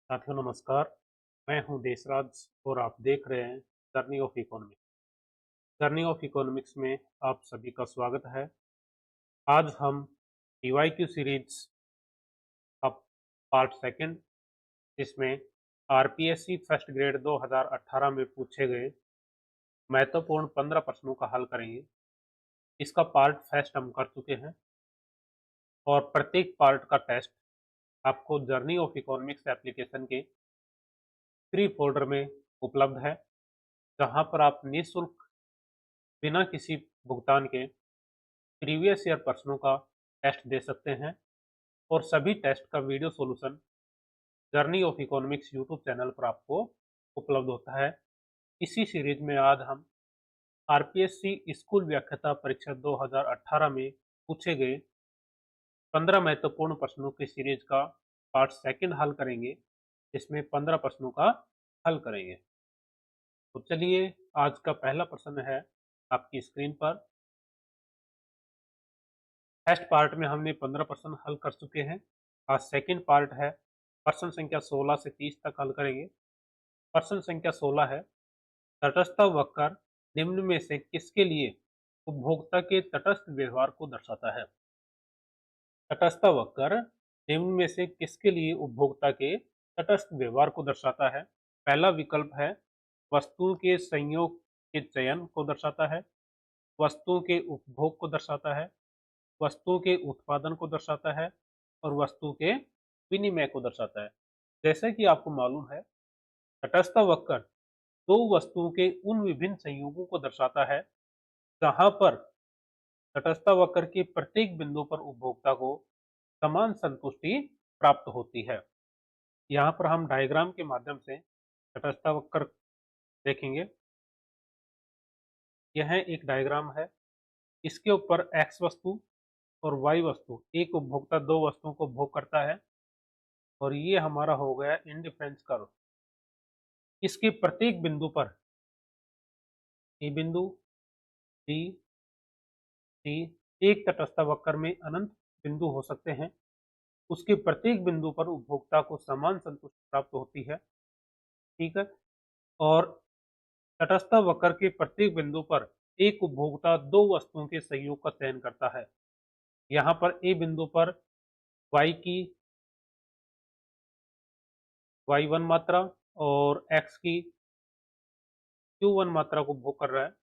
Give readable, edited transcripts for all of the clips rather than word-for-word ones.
साथियों नमस्कार। मैं हूं देशराज और आप देख रहे हैं journey of economics. Journey of economics में आप सभी का स्वागत है। आज हम पीवाईक्यू सीरीज का पार्ट सेकंड, जिसमें आरपीएससी फर्स्ट ग्रेड 2018 में पूछे गए महत्वपूर्ण 15 प्रश्नों का हल करेंगे। इसका पार्ट फर्स्ट हम कर चुके हैं और प्रत्येक पार्ट का टेस्ट आपको जर्नी ऑफ इकोनॉमिक्स एप्लीकेशन के फ्री फोल्डर में उपलब्ध है, जहां पर आप निःशुल्क बिना किसी भुगतान के प्रीवियस ईयर प्रश्नों का टेस्ट दे सकते हैं। और सभी टेस्ट का video solution journey of economics YouTube channel पर आपको उपलब्ध होता है। इसी सीरीज में आज हम आरपीएससी स्कूल व्याख्याता परीक्षा 2018 में पूछे गए 15 महत्वपूर्ण प्रश्नों की सीरीज का पार्ट सेकंड हल करेंगे। इसमें 15 प्रश्नों का हल करेंगे। तो चलिए, आज का पहला प्रश्न है आपकी स्क्रीन पर। फर्स्ट पार्ट में हमने 15 प्रश्न हल कर चुके हैं। आज सेकंड पार्ट है, प्रश्न संख्या 16 से 30 तक हल करेंगे। प्रश्न संख्या 16 है, तटस्थ वक्र निम्न में से किसके लिए उपभोक्ता के तटस्थ व्यवहार को दर्शाता है? तटस्थ वक्र निम्न में से किसके लिए उपभोक्ता के तटस्थ व्यवहार को दर्शाता है? पहला विकल्प है वस्तुओं के संयोग के चयन को दर्शाता है, वस्तुओं के उपभोग को दर्शाता है, वस्तुओं के उत्पादन को दर्शाता है और वस्तु के विनिमय को दर्शाता है। जैसा कि आपको मालूम है, तटस्थ वक्र दो वस्तुओं के उन विभिन्न संयोगों को दर्शाता है जहां पर तटस्थ वक्र के प्रत्येक बिंदु पर उपभोक्ता को समान संतुष्टि प्राप्त होती है। यहाँ पर हम डायग्राम के माध्यम से तटस्थ वक्र देखेंगे। यह एक डायग्राम है। इसके ऊपर एक्स वस्तु और वाई वस्तु, एक उपभोक्ता दो वस्तुओं को उपभोग करता है और ये हमारा हो गया इंडिफरेंस कर्व। इसके प्रत्येक बिंदु पर ए बिंदु, बी, सी, एक तटस्थ वक्र में अनंत बिंदु हो सकते हैं। उसके प्रत्येक बिंदु पर उपभोक्ता को समान संतुष्टि प्राप्त होती है। ठीक है। और तटस्थ वक्र के प्रत्येक बिंदु पर एक उपभोक्ता दो वस्तुओं के संयोग का चयन करता है। यहाँ पर ए बिंदु पर वाई की y1 मात्रा और x की q1 मात्रा को उपभोग कर रहा है।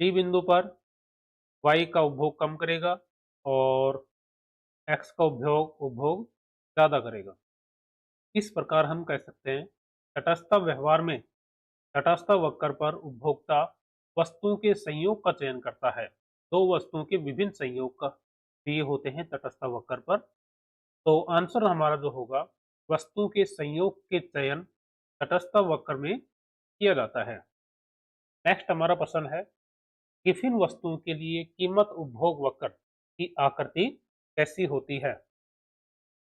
डी बिंदु पर y का उपभोग कम करेगा और x का उपभोग ज़्यादा करेगा। इस प्रकार हम कह सकते हैं, तटस्थ व्यवहार में तटस्थ वक्र पर उपभोक्ता वस्तुओं के संयोग का चयन करता है। दो वस्तुओं के विभिन्न संयोग का दिए होते हैं तटस्थ वक्र पर। तो आंसर हमारा जो होगा, वस्तुओं के संयोग के चयन तटस्थ वक्र में किया जाता है। नेक्स्ट हमारा प्रश्न है, गिफिन वस्तुओं के लिए कीमत उपभोग वक्र की आकृति कैसी होती है?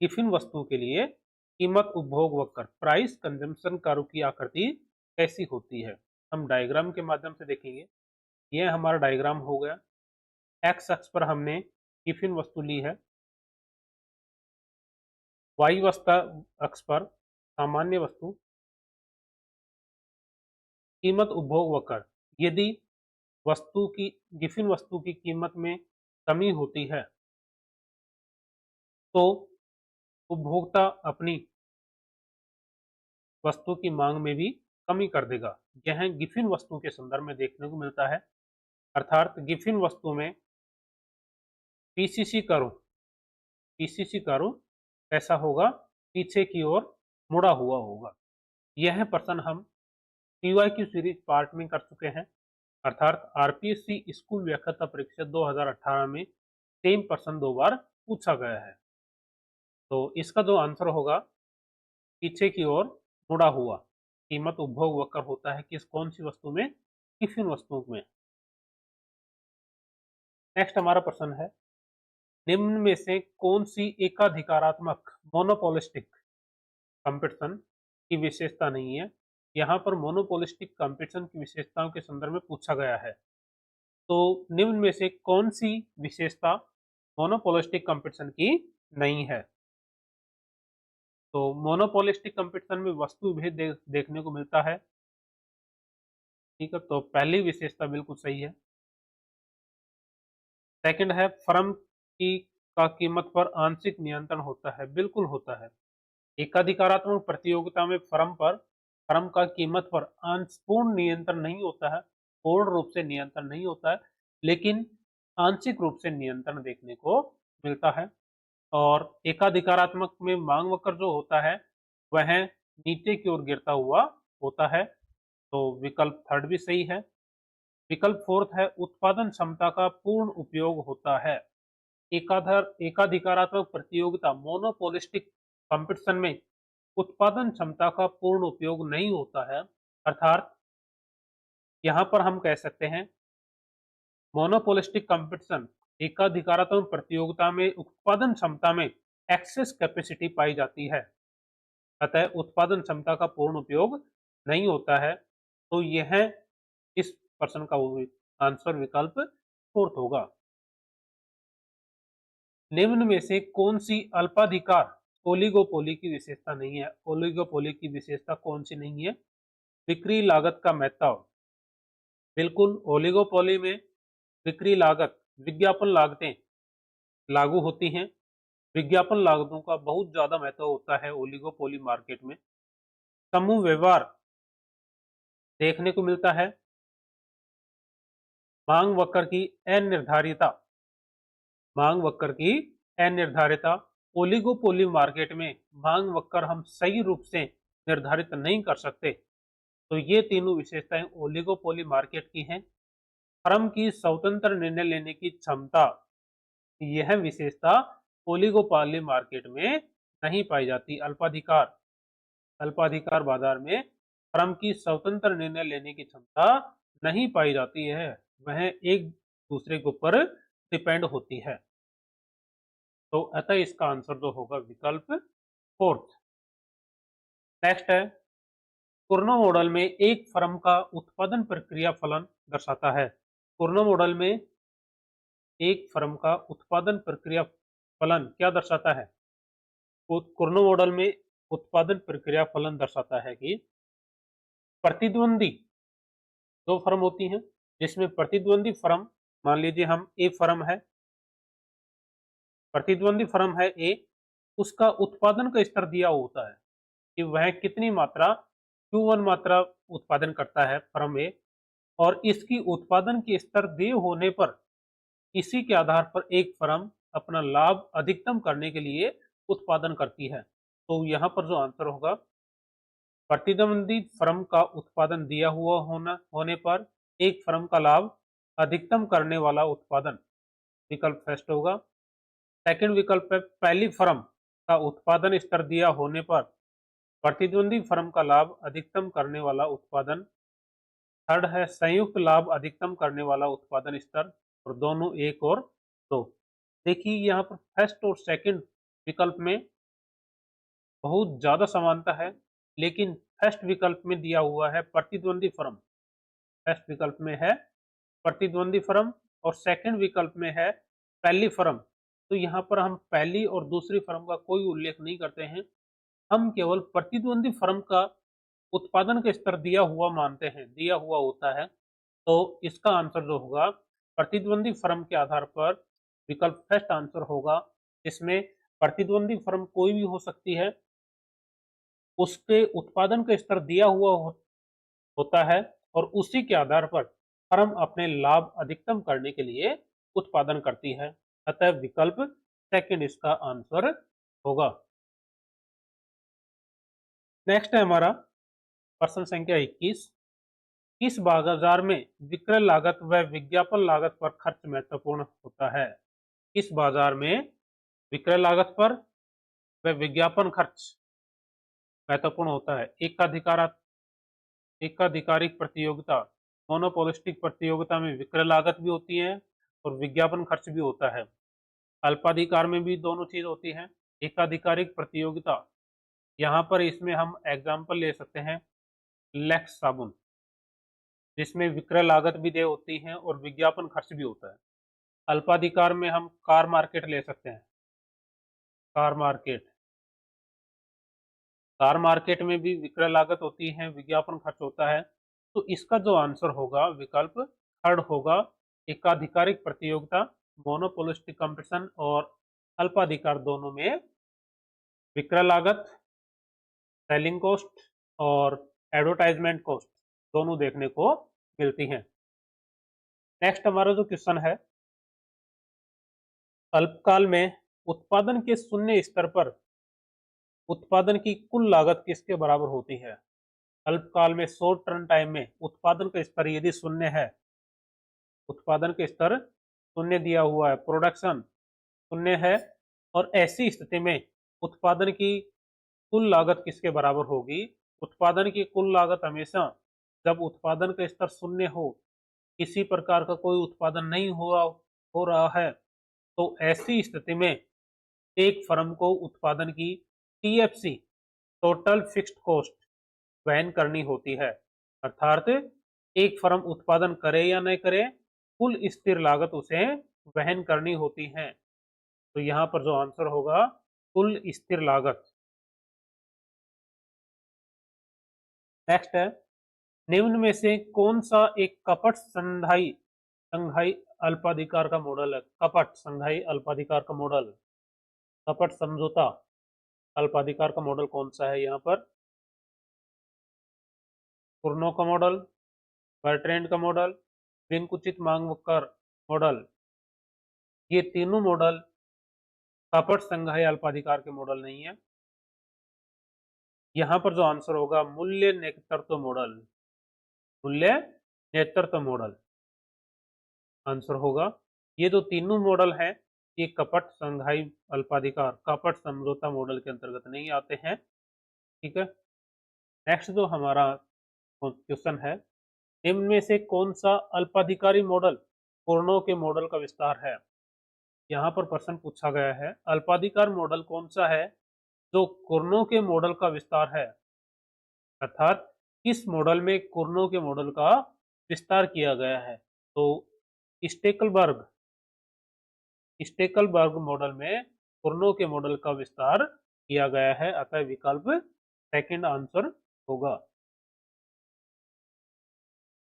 गिफिन वस्तुओं के लिए कीमत उपभोग वक्र प्राइस कंजम्पशन कर्व की आकृति कैसी होती है? हम डायग्राम के माध्यम से देखेंगे। यह हमारा डायग्राम हो गया। एक्स अक्ष पर हमने गिफिन वस्तु ली है, वाई अक्ष पर सामान्य वस्तु। कीमत उपभोग वक्र, यदि वस्तु की गिफिन वस्तु की कीमत में कमी होती है तो उपभोक्ता अपनी वस्तु की मांग में भी कमी कर देगा। यह गिफिन वस्तु के संदर्भ में देखने को मिलता है। अर्थात गिफिन वस्तु में पीसीसी कर्व कैसा होगा? पीछे की ओर मुड़ा हुआ होगा। यह प्रश्न हम पीवाईक्यू सीरीज पार्ट में कर चुके हैं। अर्थात आरपीएससी स्कूल व्याख्याता परीक्षा 2018 में सेम प्रश्न दो बार पूछा गया है। तो इसका जो आंसर होगा, पीछे की ओर मुड़ा हुआ कीमत उपभोग वक्र होता है किस कौन सी वस्तु में? टिफिन वस्तुओं में। नेक्स्ट हमारा प्रश्न है, निम्न में से कौन सी एकाधिकारात्मक मोनोपोलिस्टिक कंपटीशन की विशेषता नहीं है? यहाँ पर मोनोपोलिस्टिक कंपटीशन की विशेषताओं के संदर्भ में पूछा गया है। तो निम्न में से कौन सी विशेषता मोनोपोलिस्टिक कंपटीशन की नहीं है? तो मोनोपोलिस्टिक कंपटीशन में वस्तु भेद देखने को मिलता है। ठीक है, तो पहली विशेषता बिल्कुल सही है। सेकंड है फर्म की का कीमत पर आंशिक नियंत्रण होता है, बिल्कुल होता है। एकाधिकारात्मक प्रतियोगिता में फर्म का कीमत पर पूर्ण नियंत्रण नहीं होता है, पूर्ण रूप से नियंत्रण नहीं होता है, लेकिन आंशिक रूप से नियंत्रण देखने को मिलता है। और एकाधिकारात्मक में मांग वक्र जो होता है वह नीचे की ओर गिरता हुआ होता है। तो विकल्प थर्ड भी सही है। विकल्प फोर्थ है उत्पादन क्षमता का पूर्ण उपयोग होता है। एकाधिकारात्मक प्रतियोगिता मोनोपोलिस्टिक कंपटीशन में उत्पादन क्षमता का पूर्ण उपयोग नहीं होता है। अर्थात यहाँ पर हम कह सकते हैं मोनोपोलिस्टिक कंपटीशन एकाधिकारात्मक प्रतियोगिता में उत्पादन क्षमता में एक्सेस कैपेसिटी पाई जाती है, अतः उत्पादन क्षमता का पूर्ण उपयोग नहीं होता है। तो यह इस प्रश्न का आंसर विकल्प फोर्थ होगा। निम्न में से कौन सी अल्पाधिकार ओलिगोपोली की विशेषता नहीं है? ओलिगोपोली की विशेषता कौन सी नहीं है? बिक्री लागत का महत्व। बिल्कुल, ओलिगोपोली में बिक्री लागत, विज्ञापन लागतें लागू होती हैं। विज्ञापन लागतों का बहुत ज्यादा महत्व होता है ओलिगोपोली मार्केट में। समूह व्यवहार देखने को मिलता है। मांग वक्र की अनिर्धारिता, मांग वक्र की अनिर्धारिता। ओलिगोपोली मार्केट में मांग वक्र हम सही रूप से निर्धारित नहीं कर सकते। तो ये तीनों विशेषताएं ओलिगोपोली मार्केट की हैं। फर्म की स्वतंत्र निर्णय लेने की क्षमता, यह विशेषता ओलिगोपोली मार्केट में नहीं पाई जाती। अल्पाधिकार, अल्पाधिकार बाजार में फर्म की स्वतंत्र निर्णय लेने की क्षमता नहीं पाई जाती है, वह एक दूसरे के ऊपर डिपेंड होती है। तो अतः इसका आंसर जो होगा विकल्प फोर्थ। नेक्स्ट है कुर्नो मॉडल में एक फर्म का उत्पादन प्रक्रिया फलन दर्शाता है। कुर्नो मॉडल में एक फर्म का उत्पादन प्रक्रिया फलन क्या दर्शाता है? कुर्नो मॉडल में उत्पादन प्रक्रिया फलन दर्शाता है कि प्रतिद्वंदी दो फर्म होती हैं, जिसमें प्रतिद्वंदी फर्म, मान लीजिए हम ए फर्म है, प्रतिद्वंदी फर्म है ए, उसका उत्पादन का स्तर दिया होता है कि वह कितनी मात्रा Q1 मात्रा उत्पादन करता है फर्म ए, और इसकी उत्पादन के स्तर दिए होने पर इसी के आधार पर एक फर्म अपना लाभ अधिकतम करने के लिए उत्पादन करती है। तो यहाँ पर जो आंसर होगा प्रतिद्वंदी फर्म का उत्पादन दिया हुआ होने पर एक फर्म का लाभ अधिकतम करने वाला उत्पादन, विकल्प फर्स्ट होगा। सेकंड विकल्प है पहली फर्म का उत्पादन स्तर दिया होने पर प्रतिद्वंदी फर्म का लाभ अधिकतम करने वाला उत्पादन। थर्ड है संयुक्त लाभ अधिकतम करने वाला उत्पादन स्तर, और दोनों एक और दो। देखिए यहाँ पर फर्स्ट और सेकंड विकल्प में बहुत ज्यादा समानता है, लेकिन फर्स्ट विकल्प में दिया हुआ है प्रतिद्वंदी फर्म, फर्स्ट विकल्प में है प्रतिद्वंदी फर्म और सेकंड विकल्प में है पहली फर्म। तो यहाँ पर हम पहली और दूसरी फर्म का कोई उल्लेख नहीं करते हैं, हम केवल प्रतिद्वंदी फर्म का उत्पादन का स्तर दिया हुआ मानते हैं, दिया हुआ होता है। तो इसका आंसर जो होगा प्रतिद्वंदी फर्म के आधार पर विकल्प फर्स्ट आंसर होगा। इसमें प्रतिद्वंदी फर्म कोई भी हो सकती है, उसके उत्पादन का स्तर दिया हुआ होता है और उसी के आधार पर फर्म अपने लाभ अधिकतम करने के लिए उत्पादन करती है। अतः विकल्प सेकंड इसका आंसर होगा। नेक्स्ट है हमारा प्रश्न संख्या 21। किस बाजार में विक्रय लागत व विज्ञापन लागत पर खर्च महत्वपूर्ण होता है? किस बाजार में विक्रय लागत पर व विज्ञापन खर्च महत्वपूर्ण होता है? एकाधिकारिक प्रतियोगिता, मोनोपोलिस्टिक प्रतियोगिता में विक्रय लागत भी होती है और विज्ञापन खर्च भी होता है। अल्पाधिकार में भी दोनों चीज होती है। एकाधिकारिक प्रतियोगिता, यहाँ पर इसमें हम एग्जाम्पल ले सकते हैं लैक्स साबुन, जिसमें विक्रय लागत भी दे होती है और विज्ञापन खर्च भी होता है। अल्पाधिकार में हम कार मार्केट ले सकते हैं, कार मार्केट, कार मार्केट में भी विक्रय लागत होती है, विज्ञापन खर्च होता है। तो इसका जो आंसर होगा विकल्प थर्ड होगा, एकाधिकारिक प्रतियोगिता, मोनोपोलिस्टिक कंपटीशन और अल्पाधिकार दोनों में विक्रय लागत, सेलिंग कॉस्ट और एडवर्टाइजमेंट कॉस्ट दोनों देखने को मिलती हैं। नेक्स्ट हमारा जो क्वेश्चन है, अल्पकाल में उत्पादन के शून्य स्तर पर उत्पादन की कुल लागत किसके बराबर होती है? अल्पकाल में शॉर्ट टर्म टाइम में उत्पादन का स्तर यदि शून्य है, उत्पादन का स्तर शून्य दिया हुआ है, प्रोडक्शन शून्य है, और ऐसी स्थिति में उत्पादन की कुल लागत किसके बराबर होगी? उत्पादन की कुल लागत हमेशा, जब उत्पादन का स्तर शून्य हो, किसी प्रकार का कोई उत्पादन नहीं हो रहा है, तो ऐसी स्थिति में एक फर्म को उत्पादन की टीएफसी, टोटल फिक्स्ड कॉस्ट, वहन करनी होती है। अर्थात एक फर्म उत्पादन करे या नहीं करे, कुल स्थिर लागत उसे वहन करनी होती है। तो यहाँ पर जो आंसर होगा कुल स्थिर लागत। नेक्स्ट है, निम्न में से कौन सा एक कपट संधाई संघाई अल्पाधिकार का मॉडल है? कपट संघाई अल्पाधिकार का मॉडल, कपट समझौता अल्पाधिकार का मॉडल कौन सा है? यहाँ पर कुर्नो का मॉडल, बर्ट्रैंड का मॉडल, विंकुचित मांगवकर मॉडल, ये तीनों मॉडल कपट संघाई अल्पाधिकार के मॉडल नहीं है। यहाँ पर जो आंसर होगा मूल्य नेतृत्व मॉडल, मूल्य नेतृत्व मॉडल आंसर होगा। ये जो तीनों मॉडल हैं, ये कपट संघाई अल्पाधिकार, कपट समझौता मॉडल के अंतर्गत नहीं आते हैं। ठीक है। नेक्स्ट जो हमारा क्वेश्चन है, निम्न में से कौन सा अल्पाधिकारी मॉडल कुर्नो के मॉडल का विस्तार है? यहाँ पर प्रश्न पूछा गया है, अल्पाधिकार मॉडल कौन सा है जो कुर्नो के मॉडल का विस्तार है? अर्थात किस मॉडल में कुर्नो के मॉडल का विस्तार किया गया है? तो स्टेकलबर्ग स्टेकलबर्ग मॉडल में कुर्नो के मॉडल का विस्तार किया गया है, अतः विकल्प सेकंड आंसर होगा।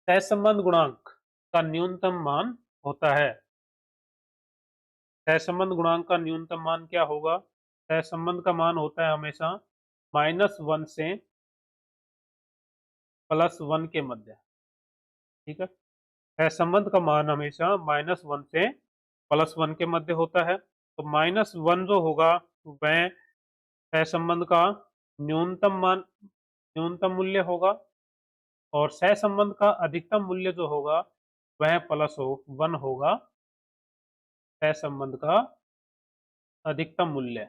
सहसंबंध गुणांक का न्यूनतम मान होता है। सहसंबंध गुणांक का न्यूनतम मान क्या होगा? सहसंबंध का मान होता है हमेशा -1 से +1 के मध्य। ठीक है। सहसंबंध का मान हमेशा -1 से +1 के मध्य होता है। तो -1 जो होगा वह सहसंबंध का न्यूनतम मान, न्यूनतम मूल्य होगा, और सहसंबंध का अधिकतम मूल्य जो होगा वह +1 होगा सहसंबंध का अधिकतम मूल्य।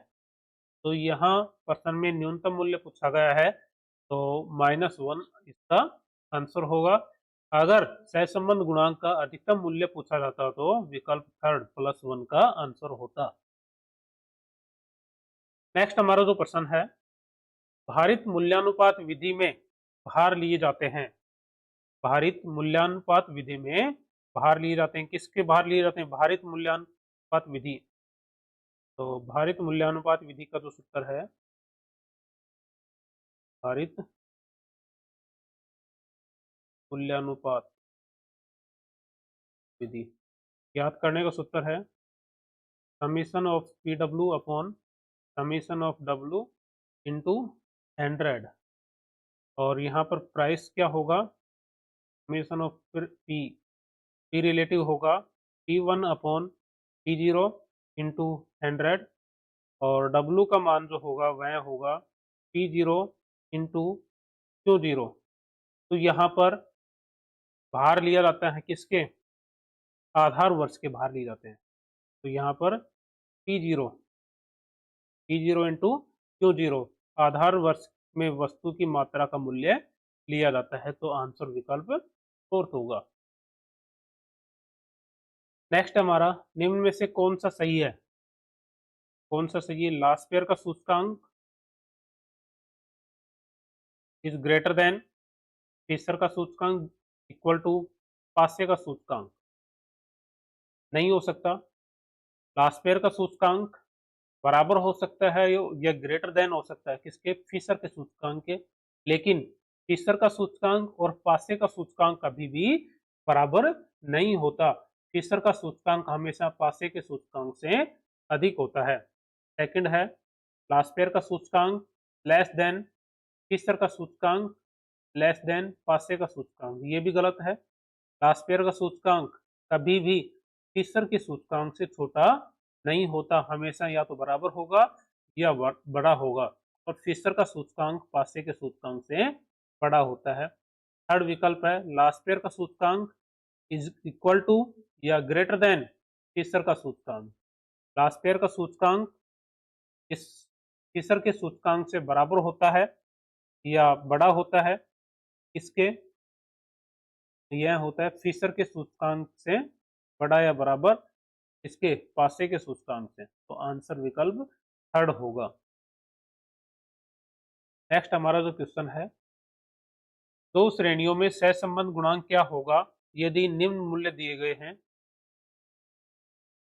तो यहाँ प्रश्न में न्यूनतम मूल्य पूछा गया है, तो -1 इसका आंसर होगा। अगर सहसंबंध गुणांक का अधिकतम मूल्य पूछा जाता तो विकल्प थर्ड +1 का आंसर होता। नेक्स्ट हमारा जो प्रश्न है, भारित मूल्यानुपात विधि में भार लिए जाते हैं। भारित मूल्यानुपात विधि में भार लिए जाते हैं, किसके भार लिए जाते हैं? भारित मूल्यानुपात विधि। तो भारित मूल्यानुपात विधि का जो सूत्र है, भारित मूल्यानुपात विधि याद करने का सूत्र है summation of P W upon summation of W into 100, और यहाँ पर प्राइस क्या होगा? समीशन ऑफ पी रिलेटिव होगा P1 अपॉन P0 इंटू 100, और W का मान जो होगा वह होगा P0 इंटू Q0। तो यहाँ पर भार लिया जाता है किसके? आधार वर्ष के भार लिए जाते हैं। तो यहाँ पर P0 इंटू Q0 आधार वर्ष में वस्तु की मात्रा का मूल्य लिया जाता है। तो आंसर विकल्प फोर्थ होगा। नेक्स्ट हमारा, निम्न में से कौन सा सही है? कौन सा सही है? लास्पेयर का सूचकांक इज ग्रेटर देन फिशर का सूचकांक इक्वल टू पासे का सूचकांक? नहीं हो सकता। लास्पेयर का सूचकांक बराबर हो सकता है या ग्रेटर देन हो सकता है किसके, फिशर के सूचकांक के। लेकिन फिशर का सूचकांक और पासे का सूचकांक कभी भी बराबर नहीं होता। फिशर का सूचकांक हमेशा पासे के सूचकांक से अधिक होता है। सेकंड है लास्पेयर का सूचकांक लेस देन फिशर का सूचकांक लेस देन पासे का सूचकांक, ये भी गलत है। लास्पेयर का सूचकांक कभी भी फिशर के सूचकांक से छोटा नहीं होता, हमेशा या तो बराबर होगा या बड़ा होगा। और फिशर का सूचकांक पासे के सूचकांक से बड़ा होता है। थर्ड विकल्प है लास्पेयर का सूचकांक इज इक्वल टू या ग्रेटर देन फिशर का सूचकांक। लास्पेयर का सूचकांक इस फिशर के सूचकांक से बराबर होता है या बड़ा होता है। इसके यह होता है फिशर के सूचकांक से बड़ा या बराबर इसके पासे के सूचकांक से। तो आंसर विकल्प थर्ड होगा। नेक्स्ट हमारा जो क्वेश्चन है, दो श्रेणियों में सहसंबंध गुणांक क्या होगा यदि निम्न मूल्य दिए गए हैं।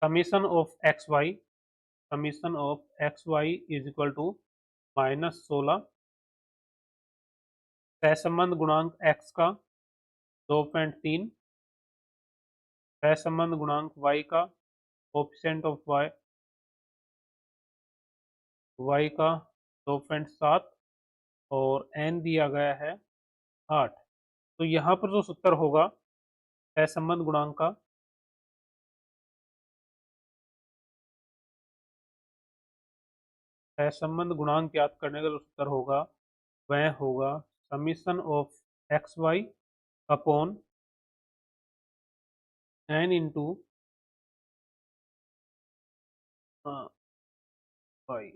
Summation of X Y is equal to -16, सहसंबंध गुणांक x का 2.3, सहसंबंध गुणांक y का कोएफिशिएंट ऑफ y का 2.7 और n दिया गया है 8। तो यहाँ पर जो सूत्र होगा सहसंबंध गुणांक का, सहसंबंध गुणांक ज्ञात करने का जो सूत्र होगा वह होगा summation of X Y upon n into Y.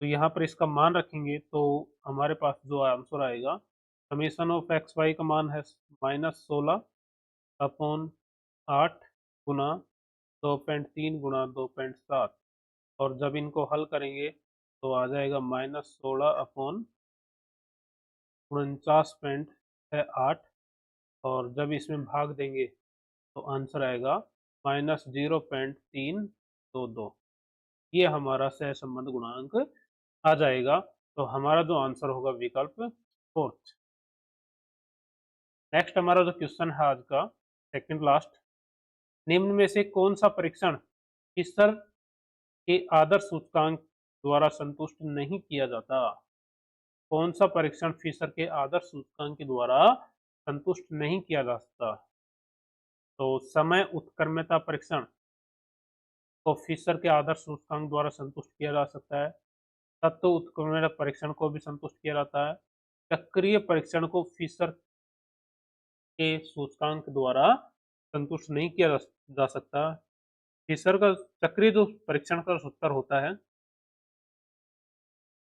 तो यहाँ पर इसका मान रखेंगे तो हमारे पास जो आंसर आएगा, समीशन ऑफ एक्स वाई का मान है -16 अपॉन 8 गुना 2.3 गुना 2.7। और जब इनको हल करेंगे तो आ जाएगा -16 अपॉन 49.8। और जब इसमें भाग देंगे तो आंसर आएगा -0.322। ये हमारा सहसंबंध गुणांक आ जाएगा। तो हमारा जो आंसर होगा विकल्प फोर्थ। नेक्स्ट हमारा जो क्वेश्चन है आज का सेकंड लास्ट, निम्न में से कौन सा परीक्षण फिशर के आदर्श सूचकांक द्वारा संतुष्ट नहीं किया जाता। कौन सा परीक्षण फिशर के आदर्श सूचकांक के द्वारा संतुष्ट नहीं किया जा सकता। तो समय उत्क्रम्यता परीक्षण को फिशर के आदर्श सूचकांक द्वारा संतुष्ट किया जा सकता है। तत्व उत्क्रमण परीक्षण को भी संतुष्ट किया जाता है। चक्रीय परीक्षण को फिशर के सूचकांक द्वारा संतुष्ट नहीं किया जा सकता। फिशर का चक्रीय जो परीक्षण का सूत्र होता है,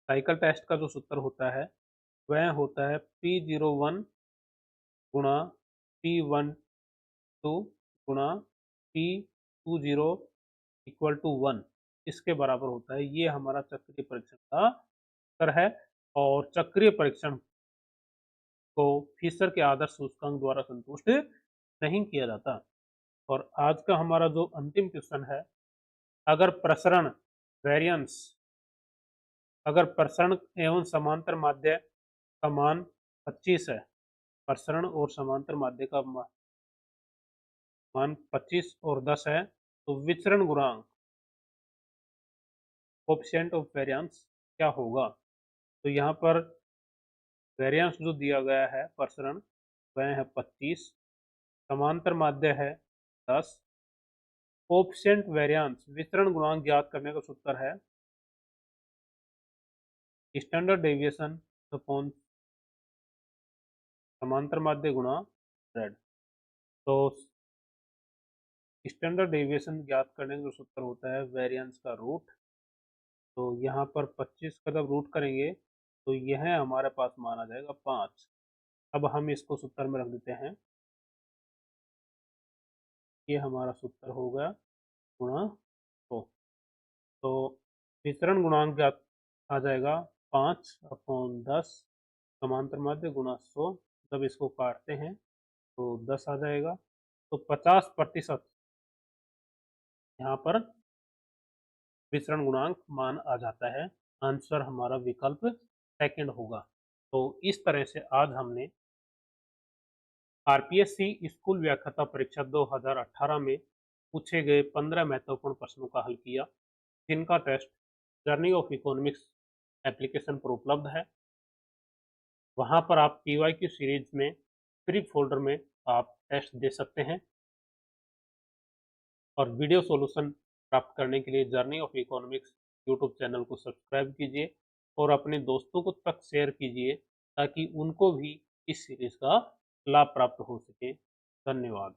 साइकिल टेस्ट का जो सूत्र होता है वह होता है P01 गुणा P12 गुणा P20 इक्वल टू 1, इसके बराबर होता है। ये हमारा चक्रीय परीक्षण का सूत्र है। और चक्रीय परीक्षण को फिशर के आदर्श सूचकांक द्वारा संतुष्ट नहीं किया जाता। और आज का हमारा जो अंतिम क्वेश्चन है, अगर प्रसरण वेरिएंस, अगर प्रसरण एवं समांतर माध्य का मान 25 है, प्रसरण और समांतर माध्य का मान 25 और 10 है, तो विचरण गुणांक कोएफिशिएंट ऑफ वेरिएंस क्या होगा। तो यहाँ पर वेरिएंस जो दिया गया है प्रसरण वह है 25, समांतर माध्य है 10, कोएफिशिएंट वेरिएंस विचरण गुणांक ज्ञात करने का सूत्र है स्टैंडर्ड डेविएशन अपॉन समांतर माध्य गुणा z। तो स्टैंडर्ड डेविएशन ज्ञात करने का जो सूत्र होता है वेरिएंस का रूट। तो यहाँ पर 25 का जब रूट करेंगे तो यह हमारे पास मान आ जाएगा 5। अब हम इसको सूत्र में रख देते हैं, ये हमारा सूत्र होगा गुणा 100। तो वितरण गुणांक क्या आ जाएगा 5 अपॉन 10 समांतर माध्य गुणा 100। जब इसको काटते हैं तो 10 आ जाएगा। तो 50% यहाँ पर विचरण गुणांक मान आ जाता है। आंसर हमारा विकल्प सेकंड होगा। तो इस तरह से आज हमने आरपीएससी स्कूल व्याख्याता परीक्षा 2018 में पूछे गए 15 महत्वपूर्ण प्रश्नों का हल किया, जिनका test Journey of Economics application पर उपलब्ध है। वहां पर आप पीवाईक्यू सीरीज में फ्री फोल्डर में आप टेस्ट दे सकते हैं और वीडियो सॉल्यूशन प्राप्त करने के लिए journey of economics YouTube channel को सब्सक्राइब कीजिए और अपने दोस्तों को तक शेयर कीजिए ताकि उनको भी इस सीरीज का लाभ प्राप्त हो सके। धन्यवाद।